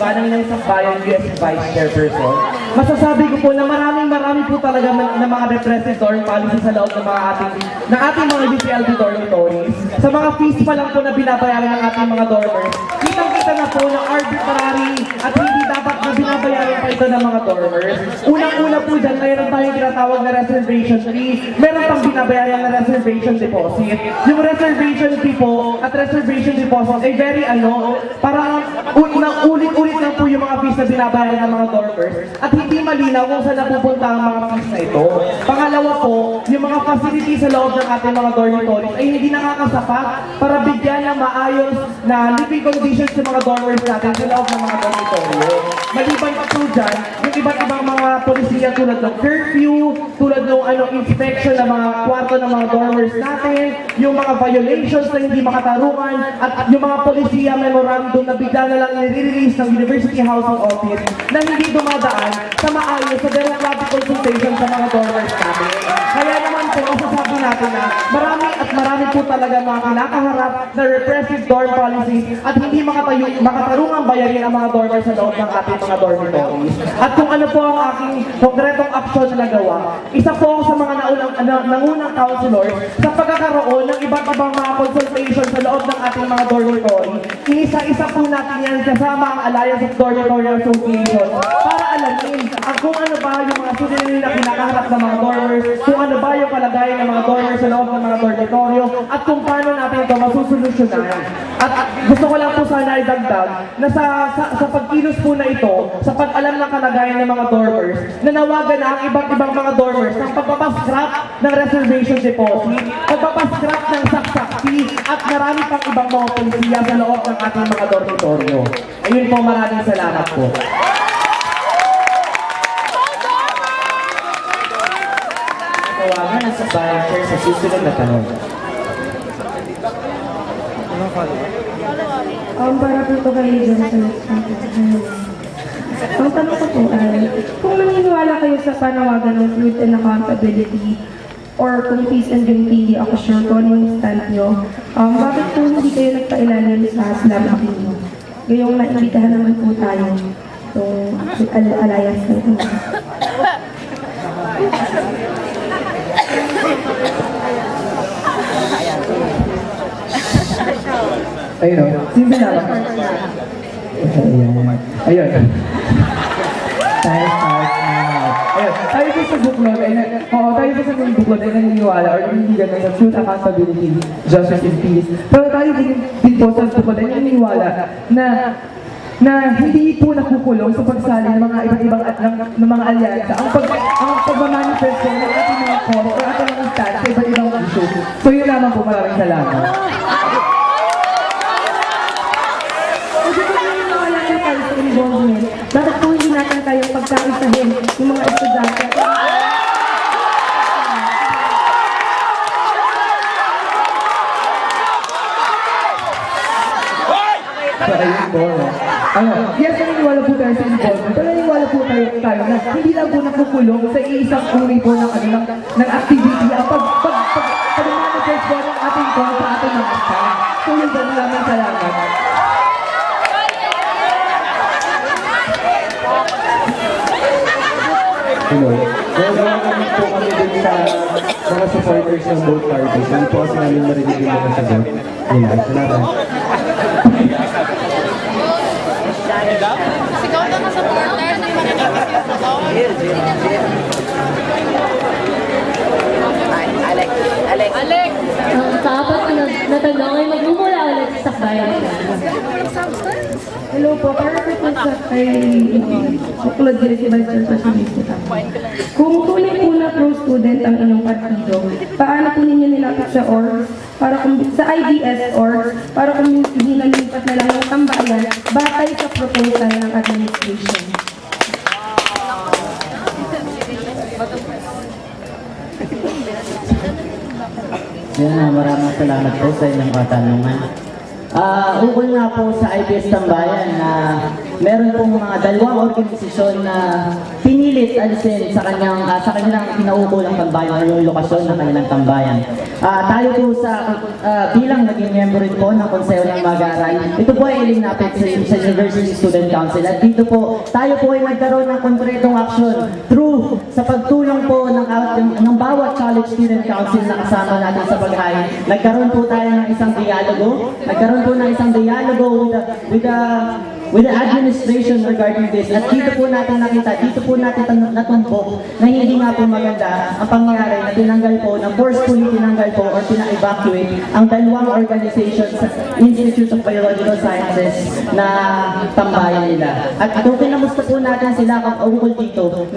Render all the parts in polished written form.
ba ng ilang sambayan US Vice Chairperson, masasabi ko po na marami po talaga na mga repressive dorm policy sa loob ng ating mga UCLB dormitories. Sa mga fees pa lang po na binabayaran ng ating mga dormers, kitang-kita na po na arbitrary at hindi dapat na binabayaran pa ito ng mga dormers. Unang-una po dyan, mayroon tayong tinatawag na reservation fee, meron pang binabayaran na reservation deposit. Yung reservation fee po at reservation deposit ay very parang ulit-ulit lang po yung mga fees na binabayaran ng mga dormers at hindi malinaw kung saan napupunta ang mga fees na ito. Pangalawa po, yung mga facilities sa loob ng ating mga dormitories ay hindi nakakasapat para bigyan ng maayos na living conditions sa mga dormers natin sa loob ng mga dormitoryo. Maliban pa po dyan, yung iba't ibang mga polisiya tulad ng curfew, tulad ng inspection ng mga kwarto ng mga dormers natin, yung mga violations na hindi makatarungan, at yung mga polisiya memorandum na bigla na lang nire-release ng University Housing Office na hindi dumadaan sa maayos sa democratic consultation sa mga dormers natin. Kaya naman po, masasabi natin na marami po talaga mga kinakaharap na repressive dorm policies at hindi makatarungang bayarin ang mga dormers sa loob ng ating mga dormitories. At kung ano po ang aking konkretong aksyon na nagawa, isa po ako sa mga nangunang counselors sa pagkakaroon ng iba't ibang mga consultation sa loob ng ating mga dormitory. Inisa-isa po natin yan kasama ang Alliance of Dormitory Association para alamin kung ano ba yung mga suliranin na kinakaharap ng mga dormers, kung ano ba yung kalagayan ng mga dormers sa loob ng mga dormitoryo, at kung paano natin ito masusolusyonan. At gusto ko lang po sana idagdag na sa pagkilos po na ito, sa pag-alam ng kalagayan ng mga dormers, nanawagan na ang iba't ibang mga dormers ng pagpapascrap ng reservation deposit, pagpapascrap ng saksak fee, at marami pang ibang mga polisiya sa loob ng ating mga dormitoryo. Ayun po, maraming salamat po. Tawagan ang sambayan sir sa susunod na tanong. Para po ito kayo dyan sa next conference. Ang tanong ko po ay, kung naniniwala kayo sa panawagan ng truth and accountability or kung peace and unity, hindi ako sure kung ano yung stand nyo, bakit po hindi kayo nagpailalim sa Islam Aquino? Gayong naimbitahan naman po tayo itong alliance na ito. Ayun, simple na lang. Ayun. Ayun, tayo po sa buklod ay naniniwala or naninigan sa truth, accountability, justice, and peace. Pero tayo din po sa buklod ay naniniwala na hindi po nakukulong sa pagsali ng mga ibang ng mga alyansa ang pagmamanifest ng ating mga cause o ating mga stand sa iba't ibang issues. So yun naman po, maraming salamat. Bakit po hindi natin tayo pagkaisahin yung mga estudyante? So ayun po, yes, naniniwala po tayo sa involvement, pero naniniwala po tayo na hindi lang po nakukulong sa iisang uri po ng activity ang pag-manifest po ng ating cause sa ating mga staff. So yun po, maraming salamat. Hello. Gagawa namin po kami din sa mga supporters ng both parties. Hindi po kasi namin marinig yung mga sagot nila. Salamat. Sigaw na ka sa supporters, hindi pa rin nakasigaw. Alex! Sa apat na tanong ay magmumula ulit sa bayan. Hello po, para po sa kay Buklod din si Vice Chairperson Mr. Kung tunay po na pro-student ang inyong partido, paano po ninyo nilapit sa orgs, sa IDS orgs, para kung hinalipat na lang ng tambayan batay sa proposal ng administration? Yan, maraming salamat po sa inyong katanungan. Ukol nga po sa IDS Tambayan na meron pong mga dalawang organisasyon na pinilit alisin sa kanilang pinaukulang tambayan o yung lokasyon ng kanilang tambayan. Tayo po bilang naging member rin po ng Konseho ng Mag-aaral, ito po ay ilinapit sa University Student Council at dito po tayo po ay nagkaroon ng konkretong aksyon through sa pagtulong po ng bawat college student council na kasama natin sa paghain. Nagkaroon po tayo ng isang dialogo with the administration regarding this. At dito po natin nakita, dito po natin natumbok na hindi nga po maganda ang pangyayari na tinanggal po, na forcefully tinanggal po or pina-evacuate ang dalawang organizations sa Institute of Biological Sciences na tambayan nila. At kung kinamusta po natin sila ukol dito,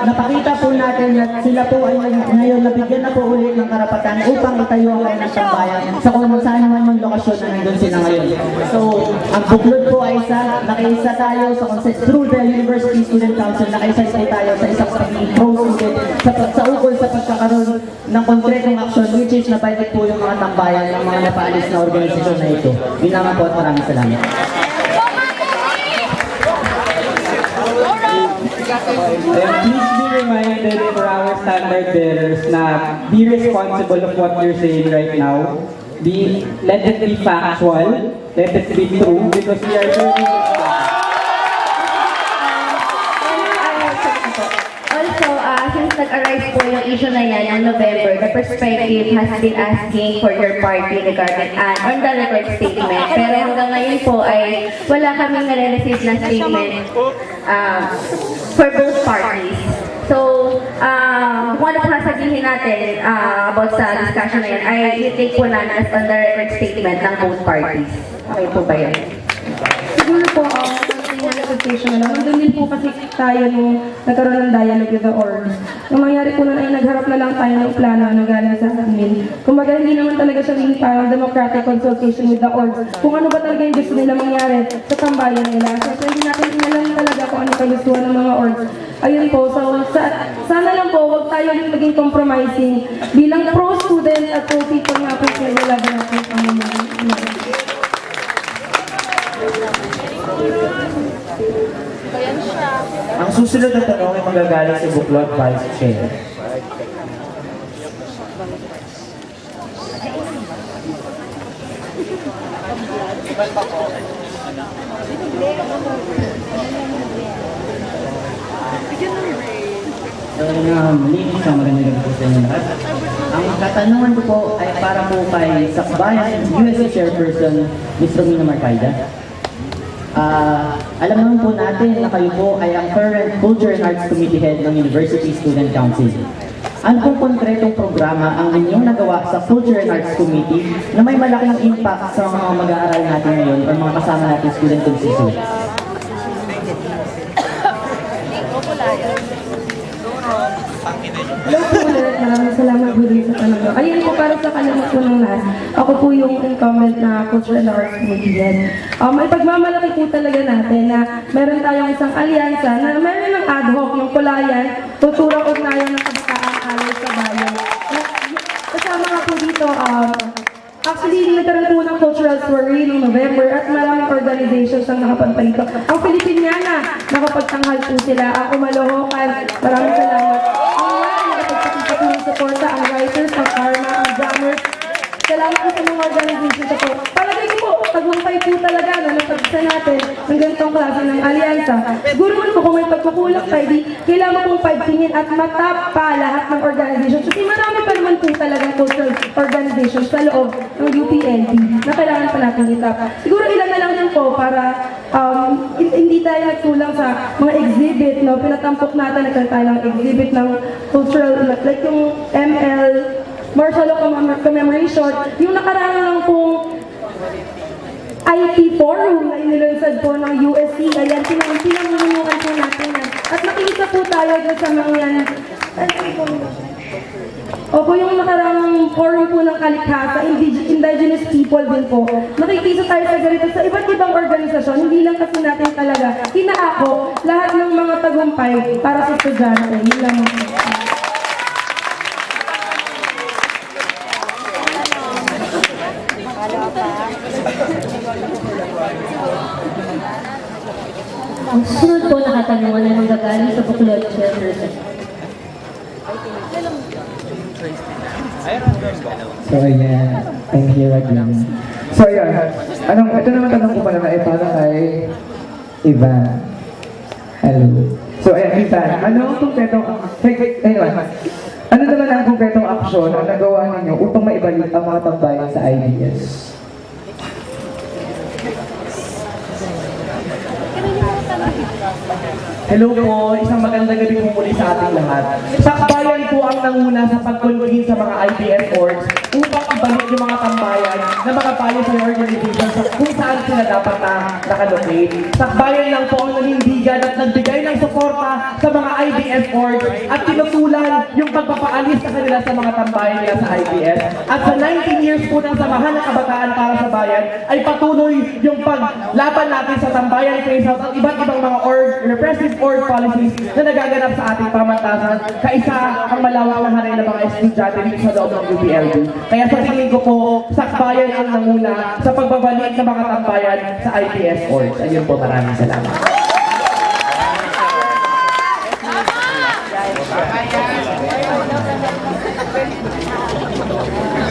napakita po natin na sila po ay ngayon nabigyan na po ulit ng karapatan upang itayo ang kanilang tambayan sa kung saan naman yung lokasyon na nandun sila ngayon. So, ang buklod po ay nakaisa tayo through the University Student Council, nakaisa tayo sa isang pro-student sa ukol sa pagkakaroon ng konkretong aksyon, which is nabalik po yung mga tambayan ng mga napaalis na organisasyon na ito. Yun naman po at maraming salamat. Please be reminded for our standard bearers na be responsible of what you're saying right now. Let it be factual, let it be true, because we are serving this country. Also, since nag-arise po yung issue na yan in November, the perspective has been asking for your party regarding on the record statement. Pero hanggang ngayon po ay wala kaming nare-receive na statement for both parties. So, kung ano po nasabihin natin about sa discussion na yan, ay i-take po namin as on the record statement ng both parties. Okay po ba yan? Siguro po, clarification na lang. Nandun din po kasi tayo nung nagkaroon ng dialogue with the orgs. Ang mangyari po nun ay nagharap na lang tayo ng plano na galing sa admin. Kumbaga hindi naman talaga siya yung parang democratic consultation with the orgs. Kung ano ba talaga yung gusto nila mangyari sa tambayan nila. So hindi natin inalam talaga kung ano kagustuhan ng mga orgs. Ayun po, so sana lang po, huwag tayo yung maging compromising bilang pro-student at pro-people nga po sila lagi natin ang mga. Ang susunod na tanong ay magagaling sa Buklod Vice Chair. So, malinis ang magandang gabi po sa inyo lahat. Ang katanungan ko po ay para po kay Sakbayan USA Chairperson, Ms. Romina Marcaida. Alam naman po natin na kayo po ay ang current Culture and Arts Committee Head ng University Student Council. Ano pong konkretong programa ang inyong nagawa sa Culture and Arts Committee na may malaking impact sa mga mag-aaral natin ngayon o mga kasama natin student constituents? Hello po ulit. Maraming salamat po din sa tanong. Ayun po, para sa kalamat po ng lahat. Ako po yung incumbent na Culture and Arts Committee Head. May pagmamalaki po talaga natin na meron tayong isang alyansa na meron ng ad hoc, yung kulayan, tuturang ugnayan ng kabataan alay sa bayan. Kasama nga po dito, actually, nagkaroon po ng cultural soiree noong November at maraming organizations ang nakapagpa rito. Ang Filipiniana, nakapagtanghal po sila. Ang Umalohokan, maraming salamat. Ang WAN, nakapagpakita po ng suporta. Ang writers, ang Karma, ang drummers. Salamat po sa mga organizations po. Palagay ko po, tagumpay po talaga na napagsa natin ng ganitong klase ng alyansa. Siguro man po kung may pagkukulang tayo, di kailangan pong pagtingin at matap pa lahat ng organizations. Kasi marami pa naman po talagang cultural organizations sa loob ng UPLB na kailangan pa natin itap. Siguro ilan na lang din po para hindi tayo nagkulang sa mga exhibit, no? Pinatampok natin, nagkaroon tayo ng exhibit ng cultural, like yung ML, Martial Law Commemoration, yung nakaraan lang pong IT forum na inilunsad po ng USC, ayan, pinangunukan po natin yan. At nakikita po tayo dyan sa mga yan. Opo, yung nakarang forum po ng Kalikasa, indigenous people din po. Nakikita tayo sa ganito sa iba't ibang organisasyon, hindi lang kasi natin talaga hinaako lahat ng mga tagumpay para sa estudyante. Yun lang po. Ang susunod po na katanungan ay manggagaling sa Buklod Chairperson. So, ayan. I'm here again. So, ayan. Ito naman tanong ko pala na para kay Ivan. Hello. So, ayan, Ivan. Ano ang konkretong... Anyway, ano naman ang konkretong aksyon ang nagawa ninyo upang maibalik ang mga tambayan sa IDS? Hello po, isang magandang gabi po muli sa ating lahat. Sakbayan po ang nanguna sa pag-convene sa mga IPS boards upang ibalik yung mga tambayan na mga voluntary organizations kung saan sila dapat na nakalocate. Sakbayan lang po ang nanindigan at nagbigay ng suporta sa mga IPS boards at tinutulan yung pagpapaalis sa kanila sa mga tambayan nila sa IPS. At sa 19 years po ng Samahan ng Kabataan para sa Bayan ay patuloy yung paglaban natin sa tambayan phase out at iba't ibang mga repressive org policies na nagaganap sa ating pamantasan, kaisa ang malawak na hanay ng mga estudyante dito sa loob ng UPLB. Kaya sa tingin ko po, sakbayan ang nanguna sa pagbabalik ng mga tambayan sa IPS orgs. Ayun po, maraming salamat.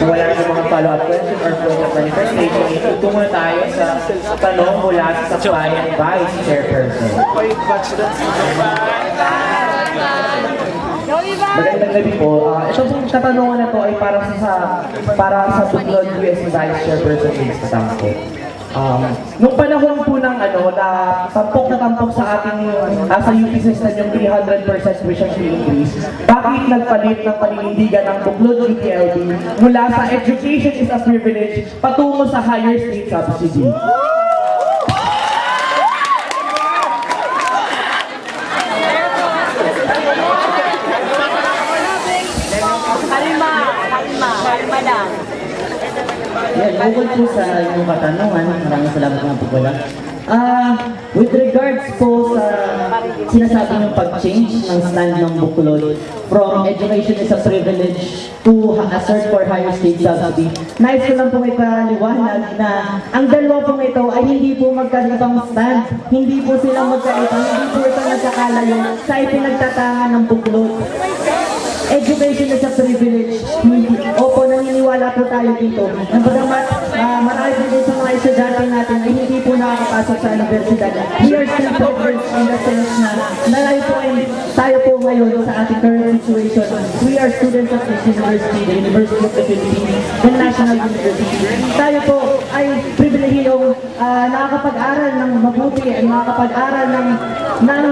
Kung wala na mga follow-up question or program manifestation, tutungo tayo sa tanong mula sa Sakbayan Vice Chairperson. Magandang gabi po. Ito pong katanungan na to ay para sa Buklod US Vice Chairperson Vince Tampo. Nung panahon po ng na tampok sa ating sa UP system yung 300% tuition fee increase, bakit nagpalit ng paninindigan ng Buklod UPLB mula sa education is a privilege patungo sa higher state subsidy? Kalma lang. Yan, bukod po sa inyong katanungan, maraming salamat mga pagwala. With regards po sa sinasabi ng pag-change ng stand ng Buklod from education is a privilege to a search for higher state subsidy, nais ko lang pong ipaliwanag na ang dalawa pong ito ay hindi po magkaibang stand, hindi po sila magkaiba, hindi po ito nagkakalayo sa ipinagtatangan ng Buklod. Education is a privilege. Opo, naniniwala po tayo dito. Bagamat marami po din sa mga estudyante natin ay hindi po nakakapasok sa universidad. We are still privileged in the sense na nalayo po ay tayo po ngayon sa ating current situation. We are students of this university, the University of the Philippines, the National University. Tayo po ay pribilehiyong nakakapag-aral ng mabuti at nakakapag-aral ng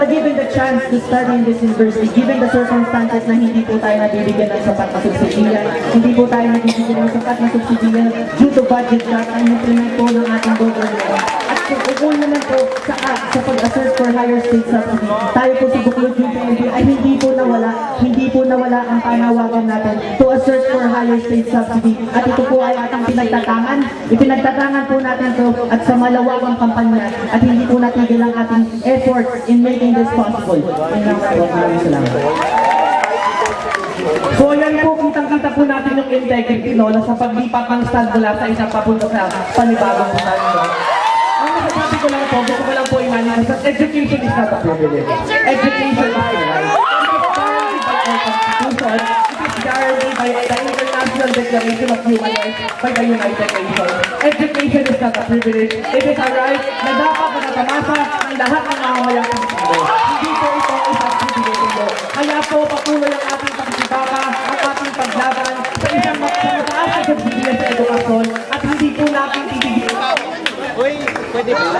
given the chance to study in this university, given the circumstances na hindi po tayo nabibigyan ng sapat na subsidiya, hindi po tayo nabibigyan ng sapat na subsidiya due to budget cut ang implement po ng ating government. At kung naman po sa pag-assert for higher state subsidy, tayo po sa Buklod UPLB ay hindi po nawala ang panawagan natin to assert for higher state subsidy. At ito po ay ating pinagtatangan. Ipinagtatangan po natin to at sa malawakang kampanya at hindi po natigil ang ating efforts in making this possible. Maraming salamat. So ayan po, kitang-kita po natin yung integrity na sa paglipat ng stand mula sa isang papunta sa panibagong stand. Ang nasasabi ko lang po, gusto ko lang po i-manifest that education is not a privilege. Education is a right. It is guaranteed by the International Declaration of Human Rights by the United Nations. Education is not a privilege. It is a right na dapat nakatamasa ng lahat ng mamamayang Pilipino. Hindi po ito isang privilege. Kaya po patuloy ang ating pagsibaka, ang ating paglaban sa isang mataas na subsidiya sa edukasyon at hindi po natin titigil. Pwede ba?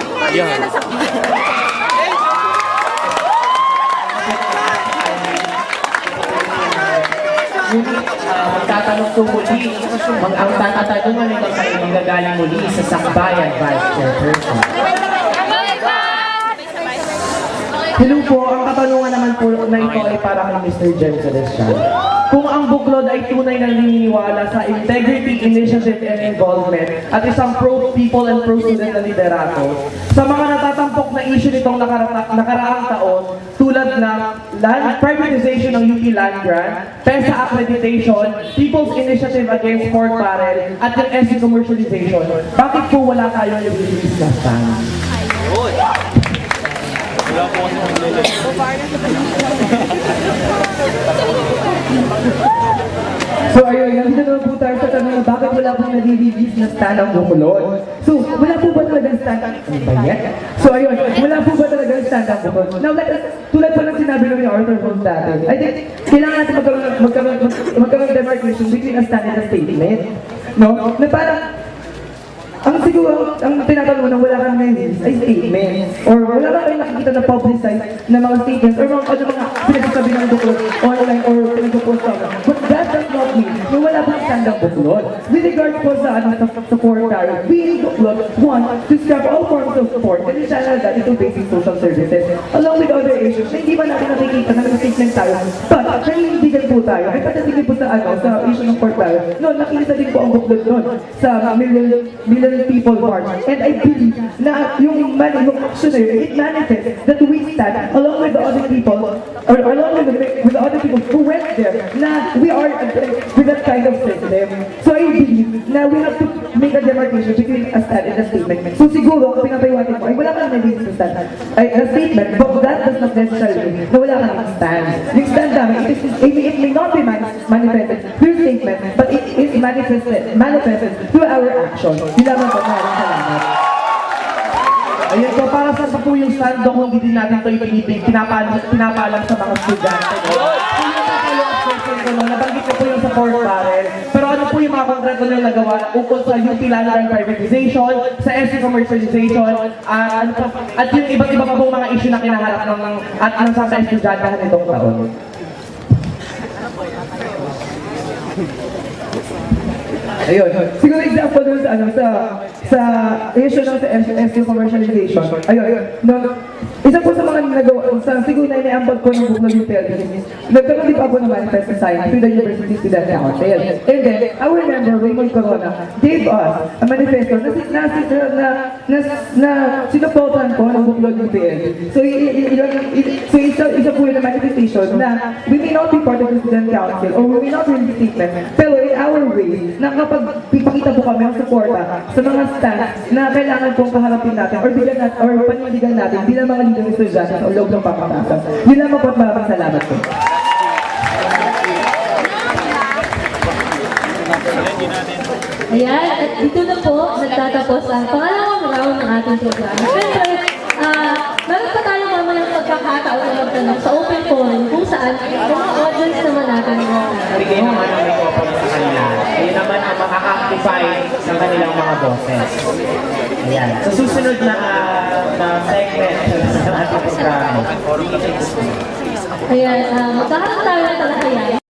Ngunit magtatanong po muli, ang tatatanungan nito ay manggagaling muli sa Sakbayan Vice Chairperson. Hello po, ang katanungan naman po na ito ay para kay Mr. Jem Celestial. Kung ang Buklod ay tunay na naniniwala sa integrity, initiative, and involvement at isang pro-people and pro-student na liderato, sa mga natatampok na issue nitong nakaraang taon, tulad ng land privatization ng UP Land Grant, PESA accreditation, People's Initiative Against Pork Barrel, at yung SC commercialization, bakit po wala tayong i-release na stand? So ayun, nandito naman po tayo sa tanong na bakit wala pong nag-release na stand ang Bukulod? So, wala po ba talaga stand ang... Ano ba yan? So ayun, wala po ba talaga stand ang Bukulod? Now, tulad po ng sinabi namin ni Arthur Holmes dati, I think, kailangan natin magkaroon demarcation between a stand and a statement. No? Na parang, ang siguro, ang tinatanong na wala kang nai-release ay statements. Or wala kang kayo nakikita na publicize na mga statements or mga pinagsasabi ng Bukulod online or pinagsapost ka. But that does not mean na wala pang stand-up Bukulod. With regards po sa support tariff, we in Bukulod want to scrap all forms of support and channel that into basic social services along with other issues na hindi ba natin nakikita na nag-statement tayo. But, nangindigan po tayo. Ay patatigin po sa issue ng support tariff. No, nakikita din po ang Bukulod nun sa million people march. And I believe na yung action na yun, it manifests that we stand along with the other people, or along with the other people who went there, na we are with that kind of system. So I believe na we have to make a demarcation between a stand and a statement. So siguro, pinapaywatin mo, ay wala kang naging stand, ay a statement, but that does not necessarily mean na wala kang stand. Yung stand namin, it may not be manifested through statement, but it is manifested through our action. Yun lamang po, maraming salamat. Ayan po, para sa po yung stand doon kung hindi natin ito pinapalam sa mga estudyante. Follow-up question ko nung nabanggit ko po yung support barrel. Pero ano po yung mga konkreto nyo nagawa ukol sa UP Land privatization, sa SC commercialization, at yung iba't iba pa po mga issue na kinaharap ng sa estudyante nitong taon. Ayun. Siguro example dun sa issue ng sa SC commercialization. Ayun. No, isa po sa mga nagawa, siguro na iniambag ko ng Bukulod UPLB, nagkaroon din ako ng manifest na sign to the University Student Council. And then, our member, Raymond Corona, gave us a manifesto na sinuportan ko ng Bukulod UPLB. So, isa po yung manifestation na we may not be part of the Student Council or we may not release statement, pero in our way, na kapag ipakita po kami ang suporta sa mga stands na kailangan pong kaharapin natin or bigyan natin or panindigan natin bilang mga leader estudyante sa loob ng pangatasan. Yun lamang po at maraming salamat po. Ayan, at dito na po nagtatapos ang pangalawang round ng ating programa. Siyempre, meron pa tayo mamayang pagkakataon na magtanong sa open forum kung saan yung mga audience naman natin Bigay naman ang microphone sa kanila. Ayun naman ang makaka-actify ng kanilang mga boses. Ayan. Sa susunod na segment ng ating programa. Ayan, magkakaroon tayo ng talakayan.